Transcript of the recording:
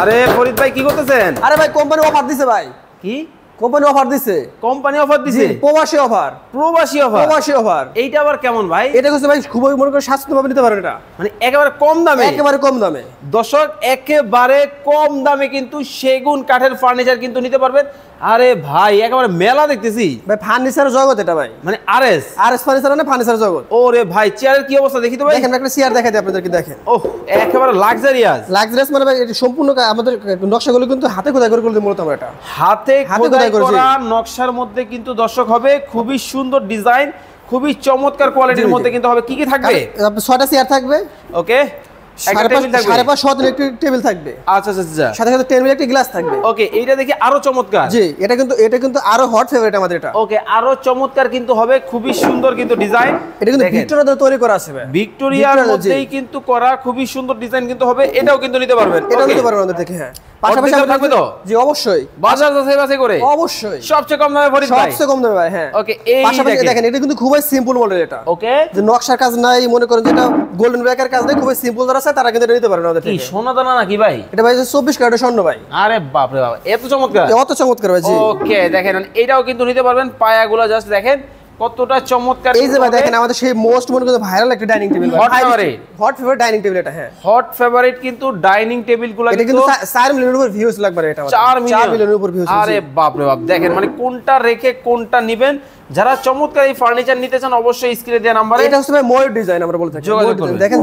আরে ফরিদ ভাই কি করতেছেন? আরে ভাই কোম্পানি অফার দিছে ভাই। কি কোম্পানি অফার দিছে? কোম্পানি অফার দিছে? প্রবাসী অফার। প্রবাসী অফার? প্রবাসী অফার। এইটা আবার কেমন ভাই? এটা হচ্ছে ভাই খুবই মনে করে স্বাস্থ্যভাবে নিতে পারেন এটা। মানে একেবারে কম দামে? একেবারে কম দামে। দর্শক একেবারে কম দামে কিন্তু সেগুন কাঠের ফার্নিচার কিন্তু নিতে পারবেন। আরে ভাই একেবারে মেলা দেখতেছি ভাই ফার্নিচার জগৎ এটা ভাই। মানে আরএস ফার্নিচার মানে ফার্নিচার জগৎ। ওরে ভাই চেয়ারের কি অবস্থা দেখি তো ভাই। দেখেন একটা চেয়ার দেখাই দিই আপনাদেরকে দেখেন। ওহ একেবারে লাক্সারিয়াস। লাক্সারিয়াস মানে ভাই এটা সম্পূর্ণ আমাদের নকশাগুলো কিন্তু হাতে খোদাই করে করলে মূলত আমরা এটা। হাতে খোদাই করা নকশার মধ্যে কিন্তু দর্শক হবে খুবই সুন্দর ডিজাইন, খুবই চমৎকার কোয়ালিটির মধ্যে কিন্তু হবে। কি কি থাকবে? 6টা চেয়ার থাকবে। ওকে। একটা টেবিল থাকবে। 5.5 একটা টেবিল থাকবে। আচ্ছা আচ্ছা আচ্ছা। সাথে সাথে টেবিলে একটা গ্লাস থাকবে। ওকে এইটা দেখি আরো চমৎকার। জি এটা কিন্তু আরো হট ফেভারিট আমাদের এটা। ওকে আরো চমৎকার কিন্তু হবে, খুবই সুন্দর কিন্তু ডিজাইন। এটা কিন্তু ভিক্টোরিয়া দ্বারা তৈরি করা আছে ভাই। ভিক্টোরিয়ার মধ্যেই কিন্তু করা খুবই সুন্দর ডিজাইন কিন্তু হবে। এটাও কিন্তু নিতে পারবেন। এটাও নিতে পারবেন আমাদের থেকে। হ্যাঁ পাশাপাশি থাকবে তো? জি অবশ্যই। বাজার যাচাই করে অবশ্যই সবচেয়ে কম দামে ফরিদ ভাই। সবচেয়ে কম দামে ভাই। হ্যাঁ ওকে এই পাশাপাশি দেখেন এটা কিন্তু খুবই সিম্পল মডেল এটা। ওকে যে নকশার কাজ নাই মনে করেন যেটা গোল্ডেন ব্যাকের কাজ নাই, খুবই সিম্পল যারা আছে তারা কিন্তু এটা নিতে পারবে আমাদের থেকে। কি সোনা দানা নাকি ভাই? এটা ভাই 24 ক্যারেটের স্বর্ণ ভাই। আরে বাপ রে বাপ এত চমৎকার। কত চমৎকার ভাই। জি ওকে দেখেন এটাও কিন্তু নিতে পারবেন। পায়াগুলো জাস্ট দেখেন কতটা চমৎকার। এই যে ভাই দেখেন আমাদের সেই মোস্ট মনে করেন ভাইরাল একটা ডাইনিং টেবিল ভাই। হট ফেভারিট ডাইনিং টেবিল এটা। হ্যাঁ হট ফেভারিট কিন্তু ডাইনিং টেবিলগুলো কিন্তু 4 মিলিয়নের উপর ভিউজ লাগবে এটা। 4 মিলিয়নের উপর ভিউজ। আরে বাপ রে বাপ দেখেন মানে কোনটা রেখে কোনটা নেবেন। যারা চমৎকার এই ফার্নিচার নিতে চান অবশ্যই স্ক্রিনে দেওয়া নম্বরে। এটা হচ্ছে ভাই ময়ূর ডিজাইন আমরা বলে থাকি। যোগাযোগ করবেন। দেখেন